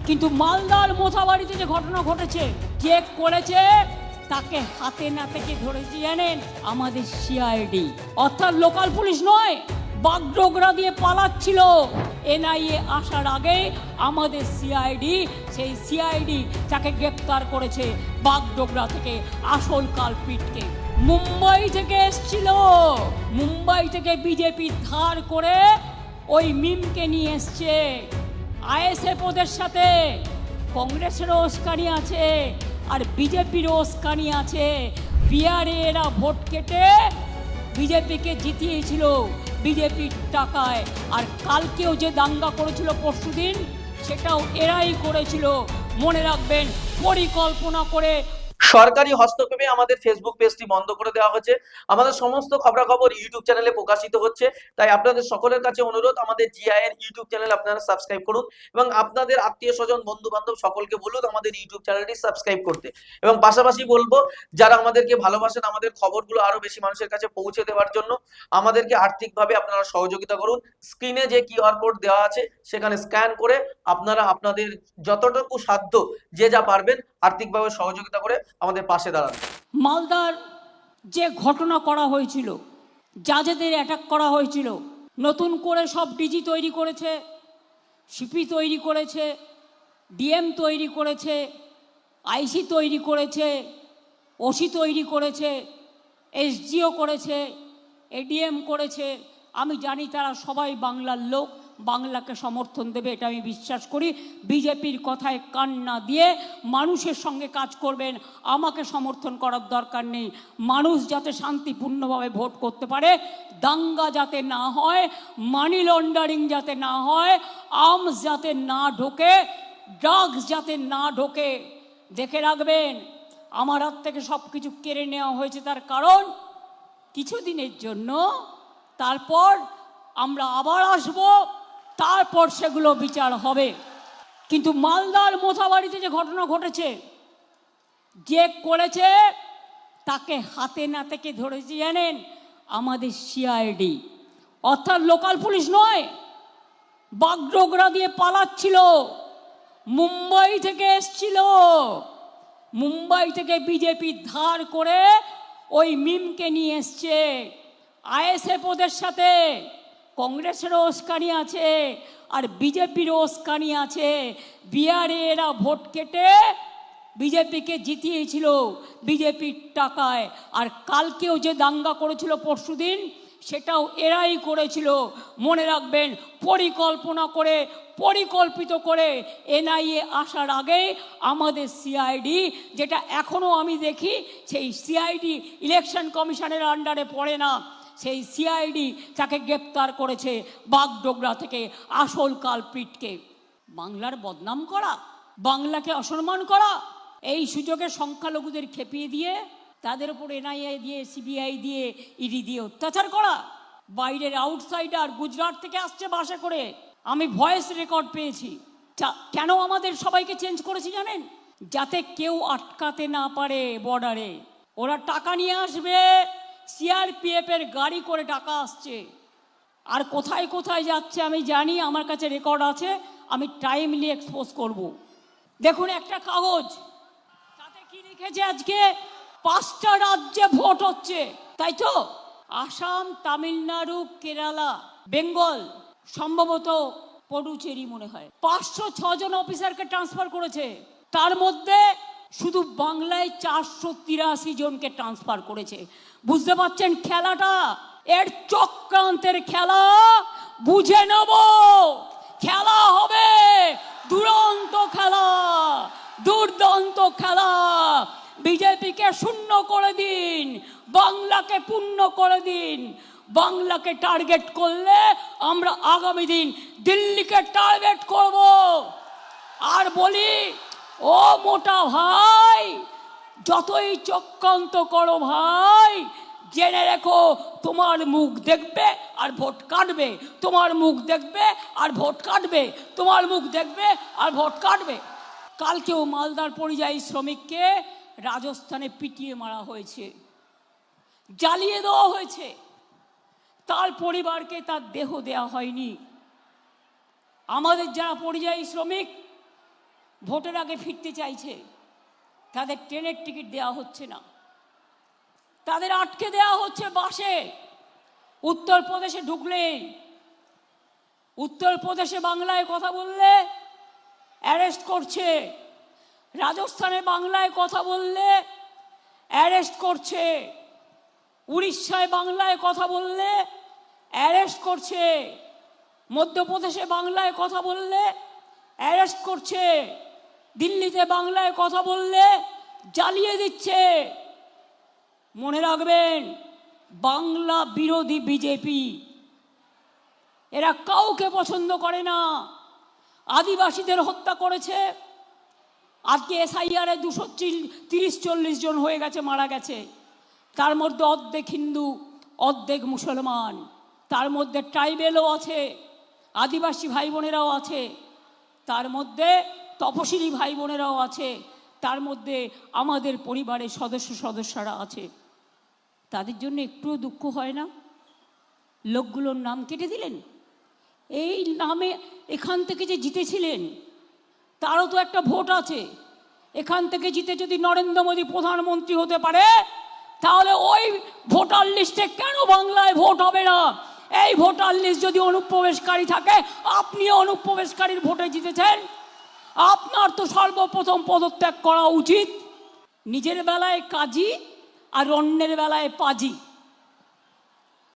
কিন্তু মালদার মোথাবাড়িতে যে ঘটনা ঘটেছে, যে করেছে তাকে হাতে নাতে কে ধরেছে জানেন? আমাদের সিআইডি, অর্থাৎ লোকাল পুলিশ নয়, বাগডোগরা দিয়ে পালাচ্ছিল। এনআইএ আসার আগে আমাদের সিআইডি, সেই সিআইডি তাকে গ্রেপ্তার করেছে বাগডোগরা থেকে আসল কালপিটকে। মুম্বাই থেকে এসছিল, মুম্বাই থেকে বিজেপি ধার করে ওই মিমকে নিয়ে এসছে। আইএসএফ ওদের সাথে, কংগ্রেসেরও উস্কানি আছে আর বিজেপিরও উস্কানি আছে। বিহারে এরা ভোট কেটে বিজেপিকে জিতিয়েছিল বিজেপির টাকায়, আর কালকেও যে দাঙ্গা করেছিল পরশুদিন, সেটাও এরাই করেছিল। মনে রাখবেন, পরিকল্পনা করে। সরকারি হস্তক্ষেপে আমাদের ফেসবুক পেজটি বন্ধ করে দেওয়া হচ্ছে। আমাদের সমস্ত খবরাখবর ইউটিউব চ্যানেলে প্রকাশিত হচ্ছে, তাই আপনাদের সকলের কাছে অনুরোধ, আমাদের জিআই এর ইউটিউব চ্যানেল আপনারা সাবস্ক্রাইব করুন এবং আপনাদের আত্মীয় স্বজন বন্ধু বান্ধব সকলকে বলুন আমাদের ইউটিউব চ্যানেলটি সাবস্ক্রাইব করতে। এবং পাশাপাশি বলবো, যারা আমাদেরকে ভালোবাসেন, আমাদের খবরগুলো আরো বেশি মানুষের কাছে পৌঁছে দেওয়ার জন্য আমাদেরকে আর্থিকভাবে আপনারা সহযোগিতা করুন। স্ক্রিনে যে কিউআর কোড দেওয়া আছে সেখানে স্ক্যান করে আপনারা আপনাদের যতটুকু সাধ্য যে যা পারবেন আর্থিকভাবে সহযোগিতা করে আমাদের পাশে দাঁড়ান। মালদার যে ঘটনা করা হয়েছিল, যাদের অ্যাটাক করা হয়েছিল, নতুন করে সব ডিজি তৈরি করেছে, সিপি তৈরি করেছে, ডিএম তৈরি করেছে, আইসি তৈরি করেছে, ওসি তৈরি করেছে, এসডিও করেছে, এডিএম করেছে। আমি জানি তারা সবাই বাংলার লোক, বাংলাকে সমর্থন দেবে, এটা আমি বিশ্বাস করি। বিজেপির কথায় কান না দিয়ে মানুষের সঙ্গে কাজ করবেন। আমাকে সমর্থন করার দরকার নেই। মানুষ যাতে শান্তিপূর্ণভাবে ভোট করতে পারে, দাঙ্গা যাতে না হয়, মানি লন্ডারিং যাতে না হয়, আর্মস যাতে না ঢোকে, ড্রাগস যাতে না ঢোকে। দেখে রাখবেন, আমার হাত থেকে সব কিছু কেড়ে নেওয়া হয়েছে, তার কারণ কিছুদিনের জন্য, তারপর আমরা আবার আসব, তারপর সেগুলো বিচার হবে। কিন্তু মালদার মোথাবাড়িতে যে ঘটনা ঘটেছে, যে করেছে তাকে হাতে নাতে কে ধরেছে জানেন? আমাদের সিআইডি, অর্থাৎ লোকাল পুলিশ নয়, বাগডোগরা দিয়ে পালাচ্ছিল। মুম্বাই থেকে এসছিল, মুম্বাই থেকে বিজেপি ধার করে ওই মিমকে নিয়ে এসছে। আইএসএফ ওদের সাথে, কংগ্রেসেরও উস্কানি আছে আর বিজেপিরও উস্কানি আছে। বিহারে এরা ভোট কেটে বিজেপিকে জিতিয়েছিল বিজেপির টাকায়, আর কালকেও যে দাঙ্গা করেছিল পরশুদিন, সেটাও এরাই করেছিল। মনে রাখবেন, পরিকল্পনা করে, পরিকল্পিত করে এনআইএ আসার আগে আমাদের সিআইডি, যেটা এখনও আমি দেখি সেই সিআইডি ইলেকশন কমিশনের আন্ডারে পড়ে না, সেই সিআইডি তাকে গ্রেপ্তার করেছে বাগডোগরা থেকে আসল কালপিটকে। বাংলার বদনাম করা, বাংলাকে অসম্মান করা, এই সুযোগে সংখ্যালঘুদের খেপিয়ে দিয়ে তাদের উপর এনআইএ দিয়ে, সিবিআই দিয়ে, ইডি দিয়ে অত্যাচার করা। বাইরের আউটসাইডার গুজরাট থেকে আসছে বাসে করে, আমি ভয়েস রেকর্ড পেয়েছি। কেন আমাদের সবাইকে চেঞ্জ করেছি জানেন? যাতে কেউ আটকাতে না পারে বর্ডারে। ওরা টাকা নিয়ে আসবে, সিআরপিএফ এর গাড়ি করে টাকা আসছে, আর কোথায় কোথায় যাচ্ছে আমি জানি, আমার কাছে রেকর্ড আছে, আমি টাইমলি এক্সপোজ করব। দেখুন একটা কাগজ, তাতে কি লিখেছে? আজকে 5টা রাজ্যে ভোট হচ্ছে, তাই তো? আসাম, তামিলনাড়ু, কেরালা, বেঙ্গল, সম্ভবত পডুচেরি মনে হয়। 506 জন অফিসারকে ট্রান্সফার করেছে। তার মধ্যে শুধু বাংলায় 483 জনকে ট্রান্সফার করেছে। বুঝতে পারছেন খেলাটা? এর চক্রান্তের খেলা, বুঝে নেব। খেলা হবে দুরন্ত খেলা, দুর্দান্ত খেলা। বিজেপিকে শূন্য করে দিন, বাংলাকে পূর্ণ করে দিন। বাংলাকে টার্গেট করলে আমরা আগামী দিন দিল্লিকে টার্গেট করব। আর বলি, ও মোটা ভাই, যতই চক্রান্ত করো ভাই, জেনে রেখো, তোমার মুখ দেখবে আর ভোট কাটবে, তোমার মুখ দেখবে আর ভোট কাটবে, তোমার মুখ দেখবে আর ভোট কাটবে। কালকেও মালদার পরিযায়ী শ্রমিককে রাজস্থানে পিটিয়ে মারা হয়েছে, জ্বালিয়ে দেওয়া হয়েছে, তার পরিবারকে তার দেহ দেওয়া হয়নি। আমাদের যারা পরিযায়ী শ্রমিক, ভোটের আগে ফিরতে চাইছে, তাদের ট্রেনের টিকিট দেওয়া হচ্ছে না, তাদের আটকে দেওয়া হচ্ছে বাসে। উত্তরপ্রদেশে ঢুকলেই, উত্তরপ্রদেশে বাংলায় কথা বললে অ্যারেস্ট করছে, রাজস্থানে বাংলায় কথা বললে অ্যারেস্ট করছে, উড়িষ্যায় বাংলায় কথা বললে অ্যারেস্ট করছে, মধ্যপ্রদেশে বাংলায় কথা বললে অ্যারেস্ট করছে, দিল্লিতে বাংলায় কথা বললে জ্বালিয়ে দিচ্ছে। মনে রাখবেন, বাংলা বিরোধী বিজেপি, এরা কাউকে পছন্দ করে না। আদিবাসীদের হত্যা করেছে, আজকে এসআইআরে 230-40 জন হয়ে গেছে, মারা গেছে। তার মধ্যে অর্ধেক হিন্দু, অর্ধেক মুসলমান, তার মধ্যে ট্রাইবেলও আছে, আদিবাসী ভাই বোনেরাও আছে, তার মধ্যে তপশিলি ভাই বোনেরাও আছে, তার মধ্যে আমাদের পরিবারের সদস্যরা আছে। তাদের জন্য একটুও দুঃখ হয় না? লোকগুলোর নাম কেটে দিলেন। এই নামে এখান থেকে যে জিতেছিলেন তারও তো একটা ভোট আছে। এখান থেকে জিতে যদি নরেন্দ্র মোদী প্রধানমন্ত্রী হতে পারে, তাহলে ওই ভোটার লিস্টে কেন বাংলায় ভোট হবে না? এই ভোটার লিস্ট যদি অনুপ্রবেশকারী থাকে, আপনিও অনুপ্রবেশকারীর ভোটে জিতেছেন, আপনার তো সর্বপ্রথম পদত্যাগ করা উচিত। নিজের বেলায় কাজী আর অন্যের বেলায় পাজি।